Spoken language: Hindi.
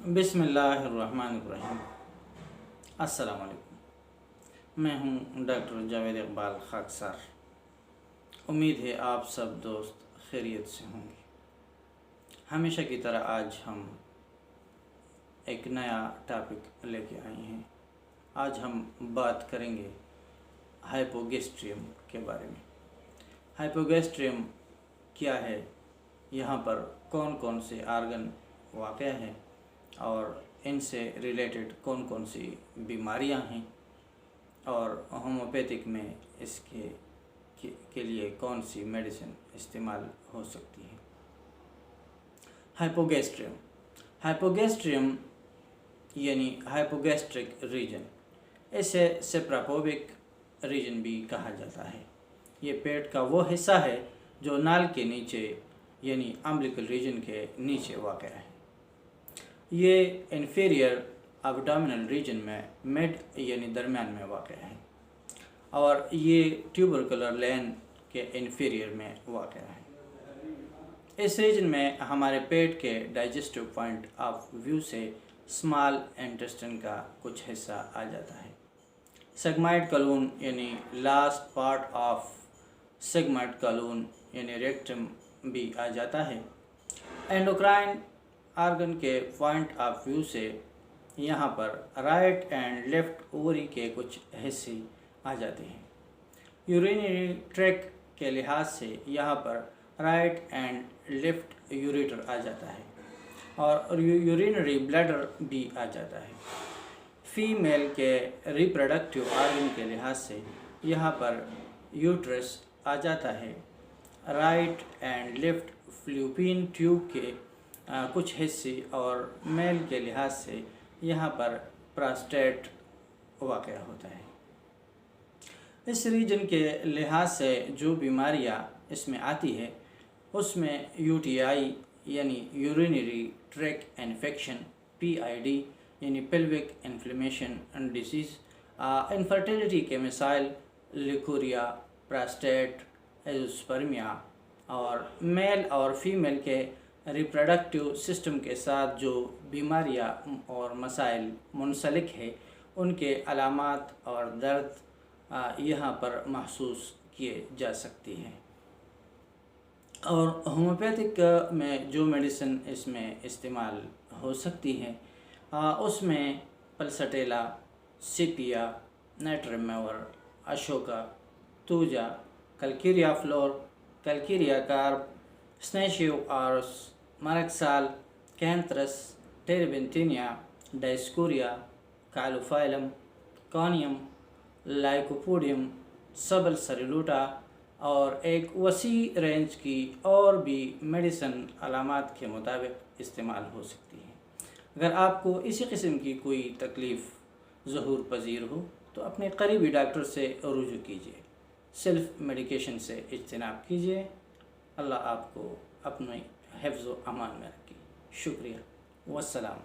बिस्मिल्लाहिर्रहमानिर्रहीम। अस्सलाम वालेकुम। मैं हूँ डॉक्टर जावेद इकबाल खाकसार। उम्मीद है आप सब दोस्त खैरियत से होंगे। हमेशा की तरह आज हम एक नया टॉपिक लेके आए हैं। आज हम बात करेंगे हाइपोगैस्ट्रियम के बारे में। हाइपोगैस्ट्रियम क्या है, यहाँ पर कौन कौन से आर्गन वाक़ हैं और इनसे रिलेटेड कौन कौन सी बीमारियां हैं और होम्योपैथिक में इसके के लिए कौन सी मेडिसिन इस्तेमाल हो सकती है। हाइपोगैस्ट्रियम यानी हाइपोगैस्ट्रिक रीजन, इसे सेप्रापोबिक रीजन भी कहा जाता है। ये पेट का वो हिस्सा है जो नाल के नीचे यानी अम्बिलिकल रीजन के नीचे वाक़ है। ये इन्फीरियर एब्डोमिनल रीजन में मिड यानी दरमियान में वाक़ है और ये ट्यूबरकुलर लेन के इन्फीरियर में वाक़ है। इस रीजन में हमारे पेट के डाइजेस्टिव पॉइंट ऑफ व्यू से स्मॉल इंटेस्टाइन का कुछ हिस्सा आ जाता है। सेगमाइड कॉलून यानी लास्ट पार्ट ऑफ सेगमाइड कॉलून यानी रेक्टम भी आ जाता है। एंडोक्राइन आर्गन के पॉइंट ऑफ व्यू से यहाँ पर राइट एंड लेफ्ट ओवरी के कुछ हिस्से आ जाते हैं। यूरिनरी ट्रैक के लिहाज से यहाँ पर राइट एंड लेफ्ट यूरेटर आ जाता है और यूरिनरी ब्लैडर भी आ जाता है। फीमेल के रिप्रोडक्टिव आर्गन के लिहाज से यहाँ पर यूट्रस आ जाता है। राइट एंड लेफ्ट फ्लूपियन ट्यूब के कुछ हिस्से और मेल के लिहाज से यहाँ पर प्रोस्टेट वाक़या होता है। इस रीजन के लिहाज से जो बीमारियाँ इसमें आती है उसमें यूटीआई यानी यूरिनरी ट्रैक इन्फेक्शन, पीआईडी यानी pelvic inflammation and disease, infertility के मिसाइल लिकोरिया, प्रोस्टेट, एजोस्पर्मिया और मेल और फीमेल के रिप्रोडक्टिव सिस्टम के साथ जो बीमारियां और मसाइल मुंसलिक है उनके अलामात और दर्द यहाँ पर महसूस किए जा सकती हैं। और होम्योपैथिक में जो मेडिसिन इसमें इस्तेमाल हो सकती हैं उसमें पल्सटेला, सिपिया, नाइट्रमेवर, Ashoka, thuja, calcarea fluor, calcarea carb, स्नेशियो आर्स, मरक्साल, cantharis, terebinthina, dioscorea, calophyllum, conium, lycopodium, sabal serrulata और एक वसी रेंज की और भी मेडिसिन अलामात के मुताबिक इस्तेमाल हो सकती है। अगर आपको इसी किस्म की कोई तकलीफ़ ज़हूर पजीर हो तो अपने करीबी डॉक्टर से रुजू कीजिए। सेल्फ मेडिकेशन से इज्तनाब कीजिए। अल्लाह आपको अपने हिफ्ज़ व अमान में रखे। शुक्रिया। वस्सलाम।